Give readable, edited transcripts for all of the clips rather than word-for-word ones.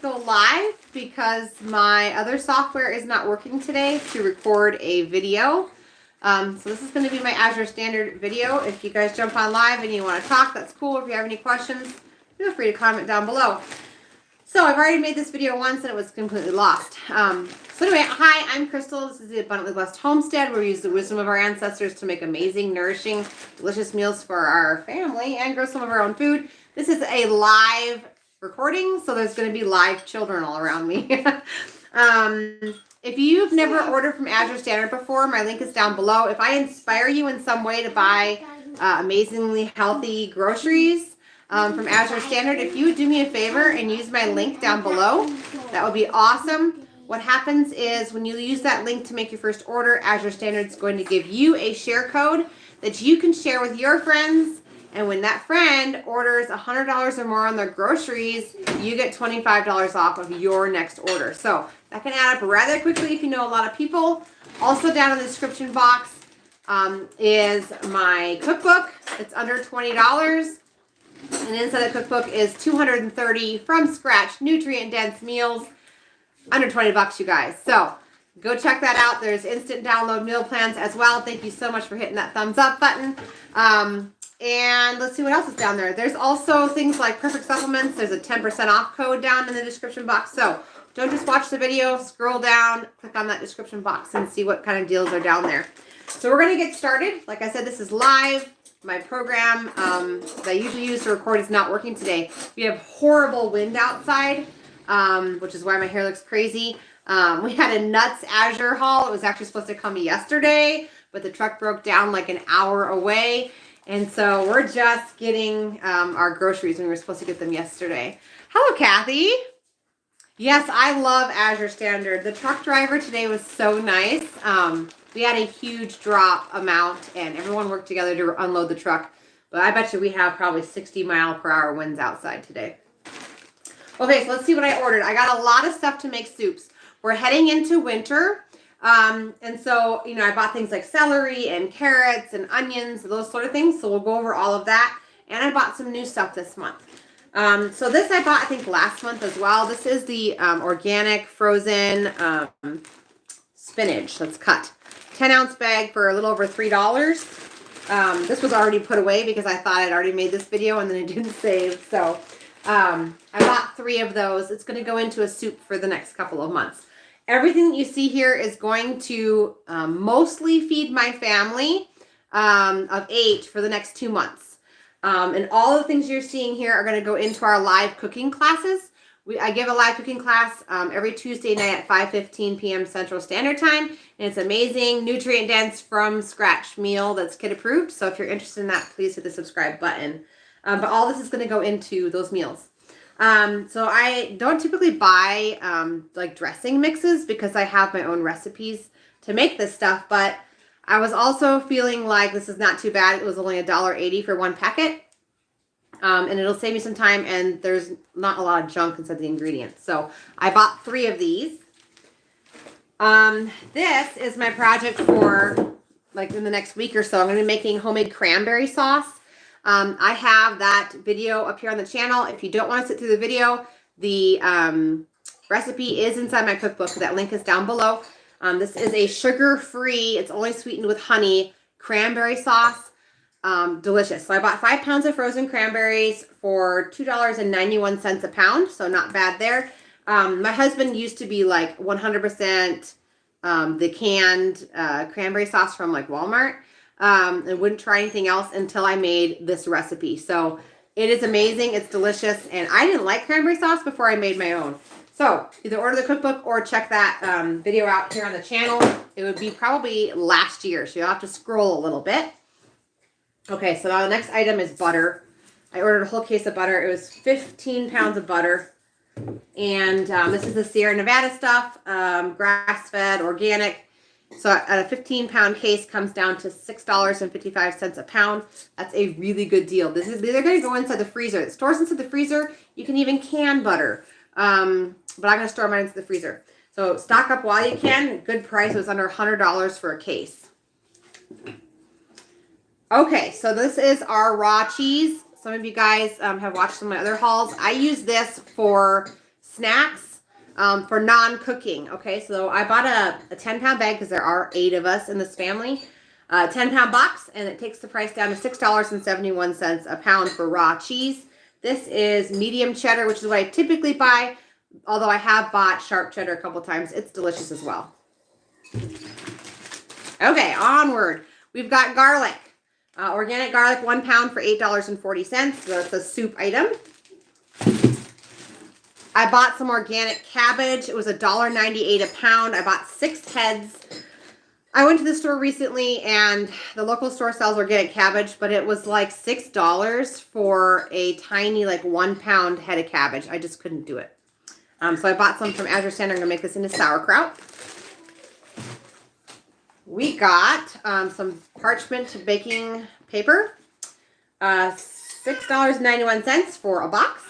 Go live because my other software is not working today to record a video. So this is going to be my Azure Standard video. If you guys jump on live and you want to talk, that's cool. If you have any questions, feel free to comment down below. So I've already made this video once and it was completely lost. So anyway, hi, I'm Crystal. This is the Abundantly Blessed Homestead, where we use the wisdom of our ancestors to make amazing, nourishing, delicious meals for our family and grow some of our own food. This is a live recording, so there's going to be live children all around me. If you've never ordered from Azure Standard before, my link is down below. If I inspire you in some way to buy amazingly healthy groceries from Azure Standard, if you would do me a favor and use my link down below, that would be awesome. What happens is when you use that link to make your first order, Azure Standard is going to give you a share code that you can share with your friends. And when that friend orders $100 or more on their groceries, you get $25 off of your next order. So that can add up rather quickly if you know a lot of people. Also down in the description box is my cookbook. It's under $20. And inside the cookbook is 230 from scratch, nutrient-dense meals. Under 20 bucks, you guys. So go check that out. There's instant download meal plans as well. Thank you so much for hitting that thumbs up button. And let's see what else is down there. There's also things like perfect supplements. There's a 10% off code down in the description box. So don't just watch the video, scroll down, click on that description box and see what kind of deals are down there. So we're going to get started. Like I said, this is live. My program that I usually use to record is not working today. We have horrible wind outside, which is why my hair looks crazy. We had a nuts Azure haul. It was actually supposed to come yesterday, but the truck broke down like an hour away. And so we're just getting our groceries when we were supposed to get them yesterday. Hello, Kathy. Yes, I love Azure Standard. The truck driver today was so nice. We had a huge drop amount and everyone worked together to unload the truck. But I bet you we have probably 60-mile-per-hour winds outside today. Okay, so let's see what I ordered. I got a lot of stuff to make soups. We're heading into winter. And so, you know, I bought things like celery and carrots and onions, those sort of things. So we'll go over all of that. And I bought some new stuff this month. So this I bought, I think, last month as well. This is the organic frozen spinach that's cut. 10-ounce bag for a little over $3. This was already put away because I thought I'd already made this video and then it didn't save. So I bought 3 of those. It's going to go into a soup for the next couple of months. Everything that you see here is going to mostly feed my family of 8 for the next 2 months. And all the things you're seeing here are going to go into our live cooking classes. I give a live cooking class every Tuesday night at 5:15 p.m. Central Standard Time. And it's amazing, nutrient-dense, from scratch meal that's kid approved. So if you're interested in that, please hit the subscribe button. But all this is going to go into those meals. So I don't typically buy like dressing mixes because I have my own recipes to make this stuff, but I was also feeling like this is not too bad. It was only $1.80 for 1 packet. And it'll save me some time and there's not a lot of junk inside the ingredients. So I bought 3 of these. This is my project for like in the next week or so. I'm going to be making homemade cranberry sauce. I have that video up here on the channel. If you don't want to sit through the video, the recipe is inside my cookbook. That link is down below. This is a sugar-free, it's only sweetened with honey, cranberry sauce. Delicious. So I bought 5 pounds of frozen cranberries for $2.91 a pound. So not bad there. My husband used to be like 100% the canned cranberry sauce from like Walmart. And wouldn't try anything else until I made this recipe. So it is amazing. It's delicious. And I didn't like cranberry sauce before I made my own. So either order the cookbook or check that video out here on the channel. It would be probably last year. So you'll have to scroll a little bit. Okay, so now the next item is butter. I ordered a whole case of butter. It was 15 pounds of butter. And this is the Sierra Nevada stuff, grass-fed, organic. So a 15-pound case comes down to $6.55 a pound. That's a really good deal. These are going to go inside the freezer. It stores inside the freezer. You can even can butter. But I'm going to store mine into the freezer. So stock up while you can. Good price. It was under $100 for a case. Okay, so this is our raw cheese. Some of you guys have watched some of my other hauls. I use this for snacks for non-cooking. Okay, so I bought a 10-pound bag because there are 8 of us in this family. 10-pound box, and it takes the price down to $6.71 a pound for raw cheese. This is medium cheddar, which is what I typically buy, although I have bought sharp cheddar a couple times. It's delicious as well. Okay, onward. We've got garlic. Organic garlic, 1 pound for $8.40. So it's a soup item. I bought some organic cabbage. It was $1.98 a pound. I bought 6 heads. I went to the store recently, and the local store sells organic cabbage, but it was like $6 for a tiny, like 1 pound head of cabbage. I just couldn't do it. So I bought some from Azure Standard. I'm going to make this into sauerkraut. We got some parchment baking paper. $6.91 for a box.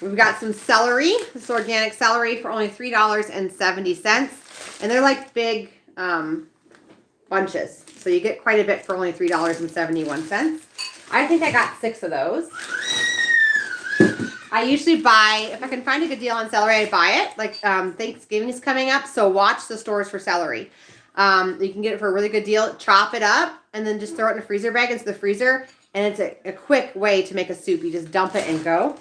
We've got some celery. This is organic celery for only $3.70. And they're like big bunches. So you get quite a bit for only $3.71. I think I got 6 of those. I usually buy, if I can find a good deal on celery, I buy it. Like Thanksgiving is coming up, so watch the stores for celery. You can get it for a really good deal. Chop it up and then just throw it in a freezer bag into the freezer. And it's a quick way to make a soup. You just dump it and go.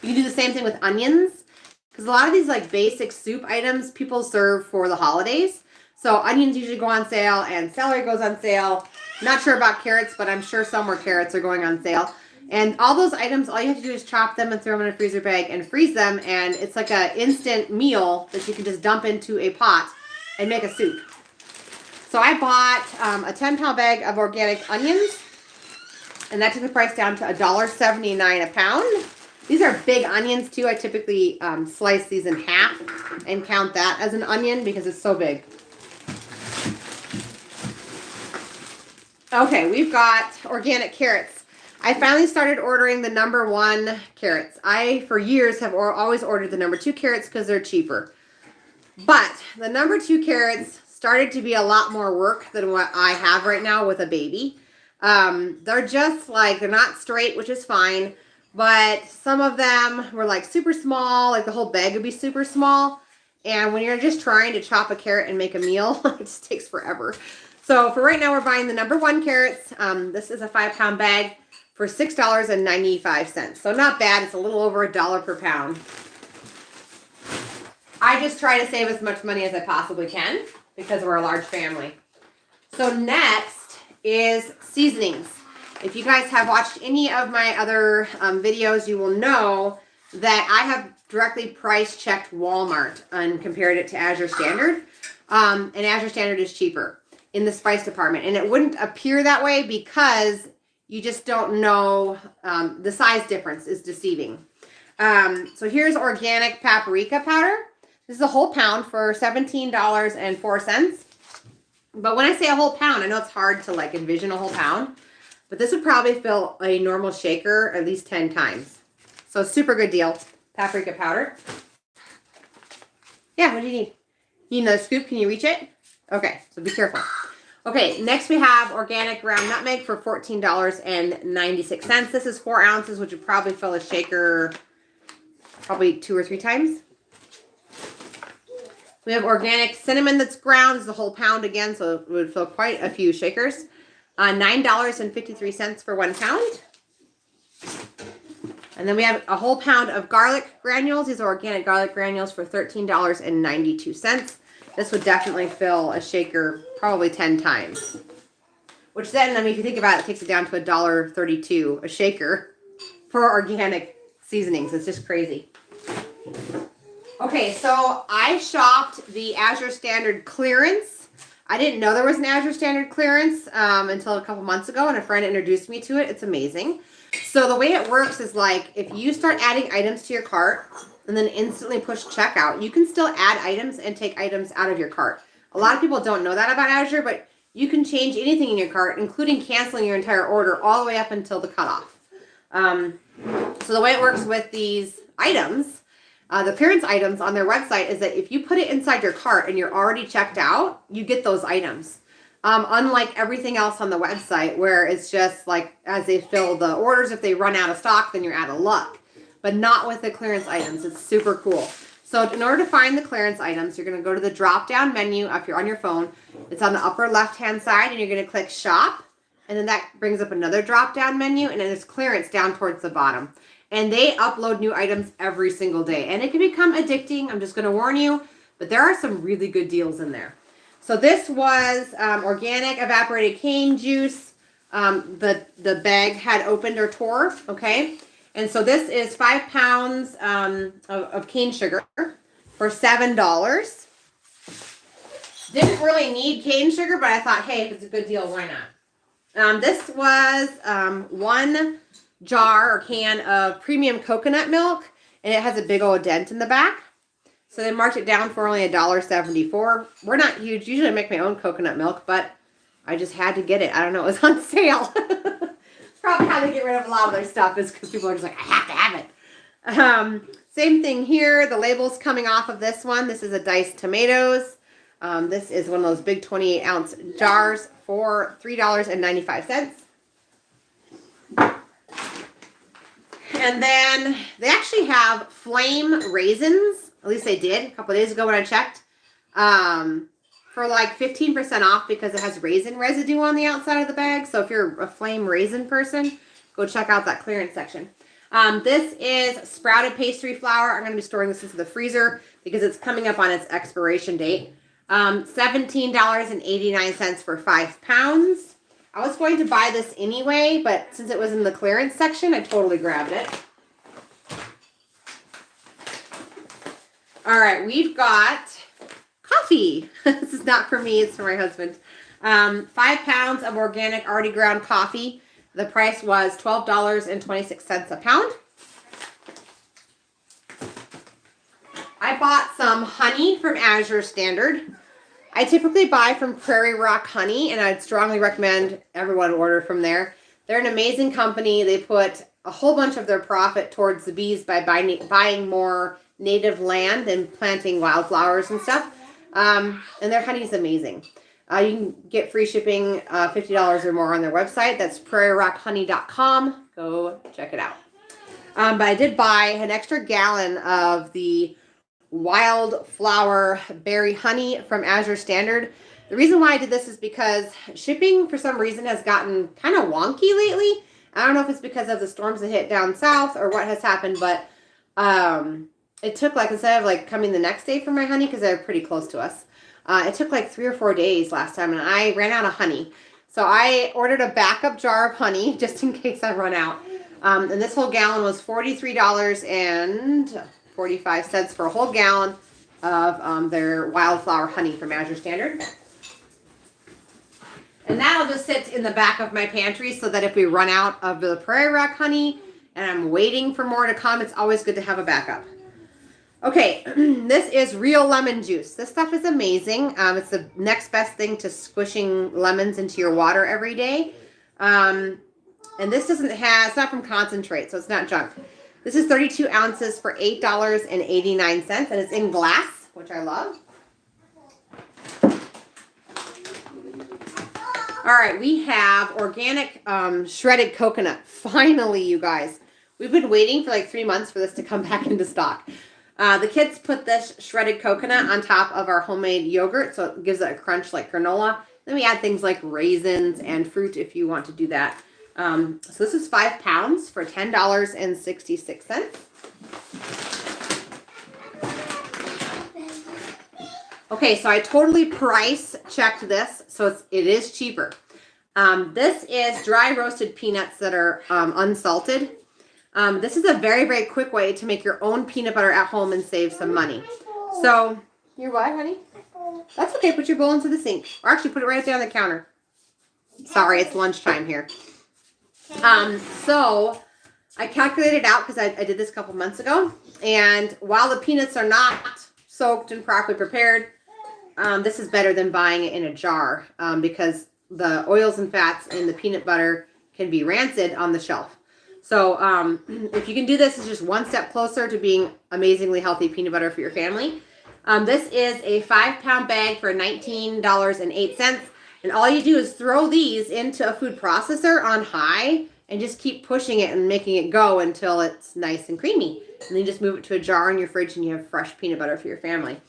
You can do the same thing with onions, because a lot of these like basic soup items people serve for the holidays. So onions usually go on sale and celery goes on sale. Not sure about carrots, but I'm sure somewhere carrots are going on sale. And all those items, all you have to do is chop them and throw them in a freezer bag and freeze them. And it's like an instant meal that you can just dump into a pot and make a soup. So I bought a 10-pound bag of organic onions, and that took the price down to $1.79 a pound. These are big onions too. I typically slice these in half and count that as an onion because it's so big. Okay, we've got organic carrots. I finally started ordering the #1 carrots. I, for years, have always ordered the #2 carrots because they're cheaper. But the #2 carrots started to be a lot more work than what I have right now with a baby. They're just like, they're not straight, which is fine. But some of them were like super small, like the whole bag would be super small. And when you're just trying to chop a carrot and make a meal, it just takes forever. So for right now, we're buying the #1 carrots. This is a 5-pound bag for $6.95. So not bad. It's a little over $1 per pound. I just try to save as much money as I possibly can because we're a large family. So next is seasonings. If you guys have watched any of my other videos, you will know that I have directly price checked Walmart and compared it to Azure Standard. And Azure Standard is cheaper in the spice department. And it wouldn't appear that way because you just don't know. The size difference is deceiving. So here's organic paprika powder. This is a whole pound for $17.04. But when I say a whole pound, I know it's hard to like envision a whole pound. But this would probably fill a normal shaker at least 10 times. So super good deal. Paprika powder. Yeah, what do you need? You need another scoop? Can you reach it? Okay, so be careful. Okay, next we have organic ground nutmeg for $14.96. This is 4 ounces, which would probably fill a shaker probably 2 or 3 times. We have organic cinnamon that's ground. This is a whole pound again, so it would fill quite a few shakers. $9.53 for 1 pound. And then we have a whole pound of garlic granules. These are organic garlic granules for $13.92. This would definitely fill a shaker probably 10 times. Which then, I mean, if you think about it, it takes it down to $1.32 a shaker for organic seasonings. It's just crazy. Okay, so I shopped the Azure Standard clearance. I didn't know there was an Azure Standard clearance until a couple months ago, and a friend introduced me to it. It's amazing. So the way it works is like if you start adding items to your cart and then instantly push checkout, you can still add items and take items out of your cart. A lot of people don't know that about Azure, but you can change anything in your cart, including canceling your entire order all the way up until the cutoff. So the way it works with these items, the clearance items on their website is that if you put it inside your cart and you're already checked out, you get those items. Unlike everything else on the website where it's just like as they fill the orders, if they run out of stock, then you're out of luck. But not with the clearance items. It's super cool. So in order to find the clearance items, you're going to go to the drop-down menu if you're on your phone. It's on the upper left-hand side, and you're going to click Shop. And then that brings up another drop-down menu, and then there's clearance down towards the bottom. And they upload new items every single day. And it can become addicting. I'm just going to warn you. But there are some really good deals in there. So this was organic evaporated cane juice. The bag had opened or tore, okay? And so this is 5 pounds of cane sugar for $7. Didn't really need cane sugar, but I thought, hey, if it's a good deal, why not? This was 1 jar or can of premium coconut milk, and it has a big old dent in the back. So they marked it down for only $1.74. We're not huge. Usually I make my own coconut milk, but I just had to get it. I don't know. It was on sale. It's probably how they get rid of a lot of their stuff is because people are just like, I have to have it. Same thing here. The label's coming off of this one. This is a diced tomatoes. This is one of those big 28-ounce jars for $3.95. And then they actually have flame raisins. At least they did a couple of days ago when I checked. For like 15% off because it has raisin residue on the outside of the bag. So if you're a flame raisin person, go check out that clearance section. This is sprouted pastry flour. I'm going to be storing this into the freezer because it's coming up on its expiration date. $17.89 for 5 pounds. I was going to buy this anyway, but since it was in the clearance section, I totally grabbed it. All right, we've got coffee. This is not for me, it's for my husband. 5 pounds of organic already ground coffee. The price was $12.26 a pound. I bought some honey from Azure Standard. I typically buy from Prairie Rock Honey, and I'd strongly recommend everyone order from there. They're an amazing company. They put a whole bunch of their profit towards the bees by buying more native land and planting wildflowers and stuff. And their honey is amazing. You can get free shipping, $50 or more on their website. That's prairierockhoney.com. Go check it out. But I did buy an extra gallon of the wildflower berry honey from Azure Standard. The reason why I did this is because shipping for some reason has gotten kind of wonky lately. I don't know if it's because of the storms that hit down south or what has happened, but it took like, instead of like coming the next day for my honey, because they're pretty close to us, it took like 3 or 4 days last time, and I ran out of honey. So I ordered a backup jar of honey just in case I run out. And this whole gallon was $43.45 for a whole gallon of their wildflower honey from Azure Standard. And that'll just sit in the back of my pantry so that if we run out of the Prairie Rock honey and I'm waiting for more to come, it's always good to have a backup. Okay, this is real lemon juice. This stuff is amazing. It's the next best thing to squishing lemons into your water every day. And this it's not from concentrate, so it's not junk. This is 32 ounces for $8.89, and it's in glass, which I love. All right, we have organic shredded coconut. Finally, you guys. We've been waiting for like 3 months for this to come back into stock. The kids put this shredded coconut on top of our homemade yogurt, so it gives it a crunch like granola. Then we add things like raisins and fruit if you want to do that. So this is 5 pounds for $10.66. Okay, so I totally price checked this, so it is cheaper. This is dry roasted peanuts that are unsalted. This is a very, very quick way to make your own peanut butter at home and save some money. So, you're what, honey? That's okay. Put your bowl into the sink. Or actually, put it right there on the counter. Sorry, it's lunchtime here. So, I calculated out because I did this a couple months ago. And while the peanuts are not soaked and properly prepared, this is better than buying it in a jar because the oils and fats in the peanut butter can be rancid on the shelf. So if you can do this, it's just one step closer to being amazingly healthy peanut butter for your family. This is a 5 pound bag for $19.08. And all you do is throw these into a food processor on high and just keep pushing it and making it go until it's nice and creamy. And then you just move it to a jar in your fridge and you have fresh peanut butter for your family.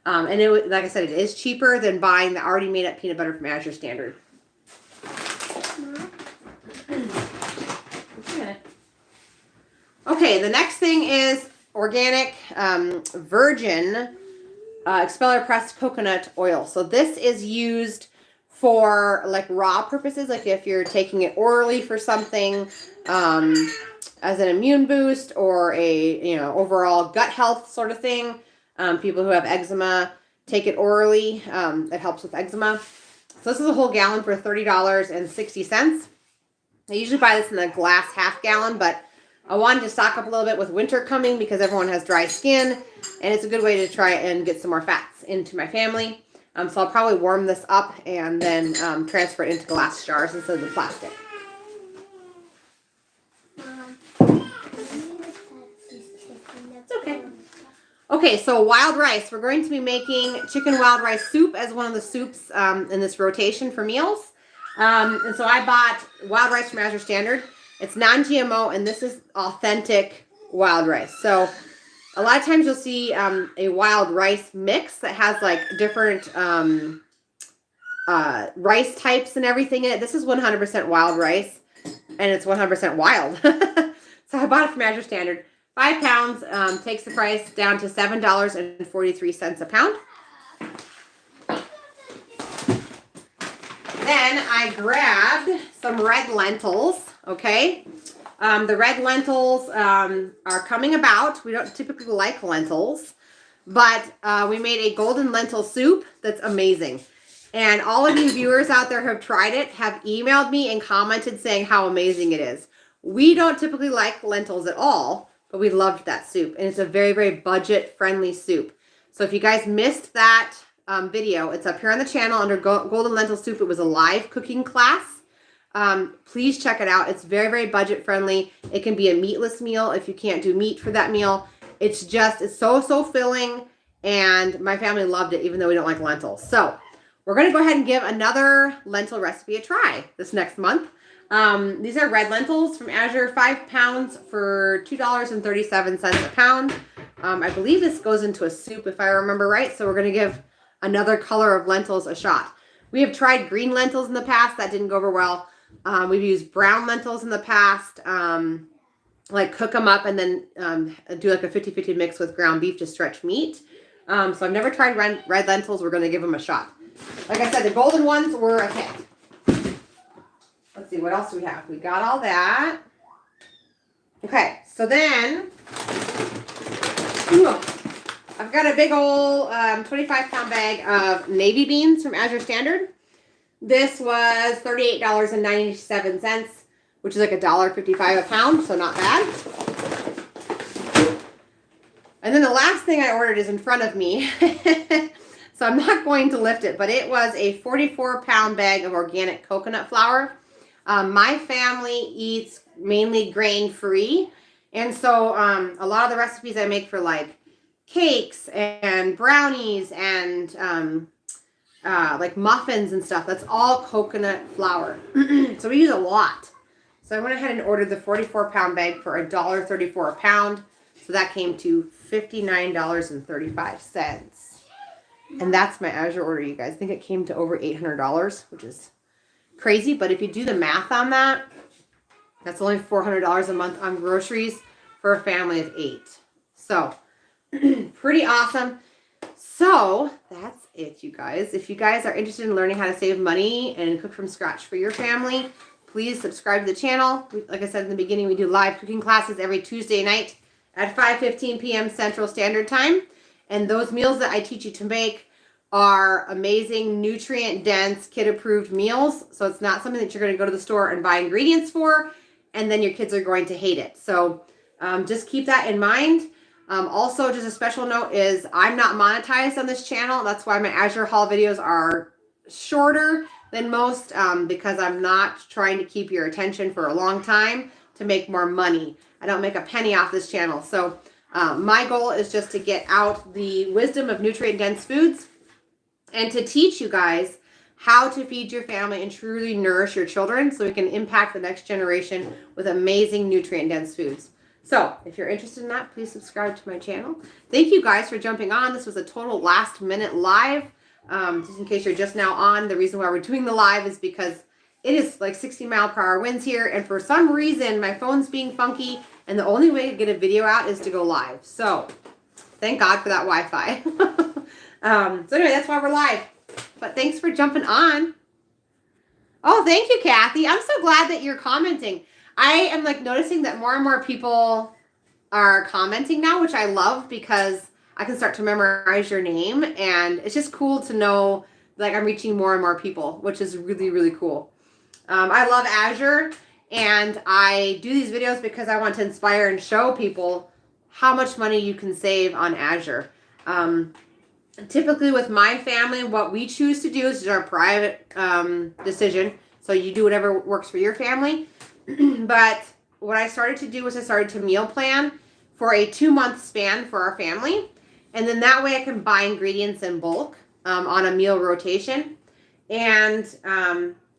And it, like I said, it is cheaper than buying the already made up peanut butter from Azure Standard. Okay, the next thing is organic virgin expeller pressed coconut oil. So this is used for like raw purposes, like if you're taking it orally for something as an immune boost or a overall gut health sort of thing. People who have eczema take it orally. It helps with eczema. So this is a whole gallon for $30.60. I usually buy this in a glass half gallon, but I wanted to stock up a little bit with winter coming because everyone has dry skin, and it's a good way to try and get some more fats into my family. So I'll probably warm this up and then transfer it into glass jars instead of the plastic. It's okay. Okay, so wild rice. We're going to be making chicken wild rice soup as one of the soups in this rotation for meals. And so I bought wild rice from Azure Standard. It's non-GMO, and this is authentic wild rice. So a lot of times you'll see a wild rice mix that has like different rice types and everything in it. This is 100% wild rice, and it's 100% wild. So I bought it from Azure Standard. 5 pounds takes the price down to $7.43 a pound. Then I grabbed some red lentils, okay? The red lentils are coming about. We don't typically like lentils, but we made a golden lentil soup that's amazing. And all of you viewers out there who have tried it have emailed me and commented saying how amazing it is. We don't typically like lentils at all, but we loved that soup. And it's a very, very budget-friendly soup. So if you guys missed that video, it's up here on the channel under Golden Lentil Soup. It was a live cooking class. Please check it out. It's very, very budget friendly. It can be a meatless meal if you can't do meat for that meal. It's so filling, and my family loved it even though we don't like lentils. So we're going to go ahead and give another lentil recipe a try this next month. These are red lentils from Azure, 5 pounds for $2.37 a pound. I believe this goes into a soup if I remember right. So we're going to give another color of lentils a shot. We have tried green lentils in the past. That didn't go over well. We've used brown lentils in the past, like cook them up and then do like a 50-50 mix with ground beef to stretch meat. So I've never tried red lentils. We're going to give them a shot. Like I said, the golden ones were a hit. Let's see, what else do we have? We got all that. Okay, so then I've got a big old 25-pound bag of navy beans from Azure Standard. This was $38.97, which is like $1.55 a pound, so not bad. And then the last thing I ordered is in front of me. So I'm not going to lift it, but it was a 44-pound bag of organic coconut flour. My family eats mainly grain-free, and so a lot of the recipes I make for like cakes and brownies and like muffins and stuff, that's all coconut flour. So we use a lot. So I went ahead and ordered the 44-pound bag for $1.34 a pound. So that came to $59.35. And that's my Azure order, you guys. I think it came to over $800, which is crazy. But if you do the math on that, that's only $400 a month on groceries for a family of 8. So pretty awesome. So that's it, you guys. If you guys are interested in learning how to save money and cook from scratch for your family, please subscribe to the channel. Like I said in the beginning, we do live cooking classes every Tuesday night at 5:15 p.m. Central Standard Time. And those meals that I teach you to make are amazing, nutrient-dense, kid-approved meals. So it's not something that you're going to go to the store and buy ingredients for, and then your kids are going to hate it. So just keep that in mind. Also, just a special note is I'm not monetized on this channel. That's why my Azure haul videos are shorter than most, because I'm not trying to keep your attention for a long time to make more money. I don't make a penny off this channel. So my goal is just to get out the wisdom of nutrient-dense foods and to teach you guys how to feed your family and truly nourish your children so we can impact the next generation with amazing nutrient-dense foods. So if you're interested in that, please subscribe to my channel. Thank you guys for jumping on. This was a total last-minute live. Just in case you're just now on, the reason why we're doing the live is because it is like 60-mile-per-hour winds here, and for some reason, my phone's being funky, and the only way to get a video out is to go live. So thank God for that Wi-Fi. So anyway, that's why we're live. But thanks for jumping on. Oh, thank you, Kathy. I'm so glad that you're commenting. I am like noticing that more and more people are commenting now, which I love because I can start to memorize your name, and it's just cool to know like I'm reaching more and more people, which is really, really cool. I love Azure, and I do these videos because I want to inspire and show people how much money you can save on Azure. Typically with my family, what we choose to do is our private decision. So you do whatever works for your family. But what I started to do was I started to meal plan for a 2-month span for our family. And then that way I can buy ingredients in bulk on a meal rotation. And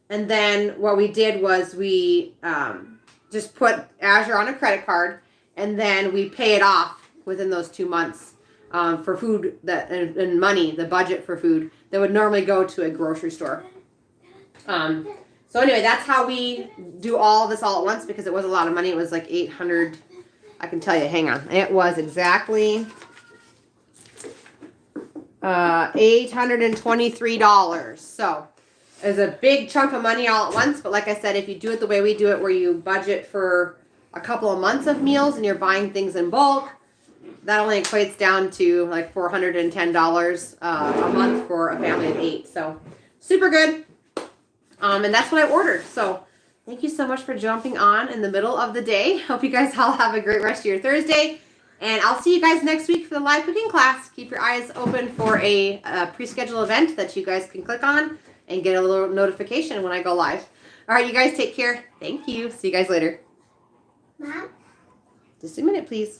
then what we did was we just put Azure on a credit card, and then we pay it off within those 2 months. For food that and money, the budget for food that would normally go to a grocery store. So anyway, that's how we do all this all at once because it was a lot of money. It was like $800. I can tell you, hang on. It was exactly $823. So it was a big chunk of money all at once. But like I said, if you do it the way we do it, where you budget for a couple of months of meals and you're buying things in bulk, that only equates down to like $410 a month for a family of 8. So super good. And that's what I ordered. So thank you so much for jumping on in the middle of the day. Hope you guys all have a great rest of your Thursday. And I'll see you guys next week for the live cooking class. Keep your eyes open for a pre-scheduled event that you guys can click on and get a little notification when I go live. All right, you guys take care. Thank you. See you guys later. Mom? Just a minute, please.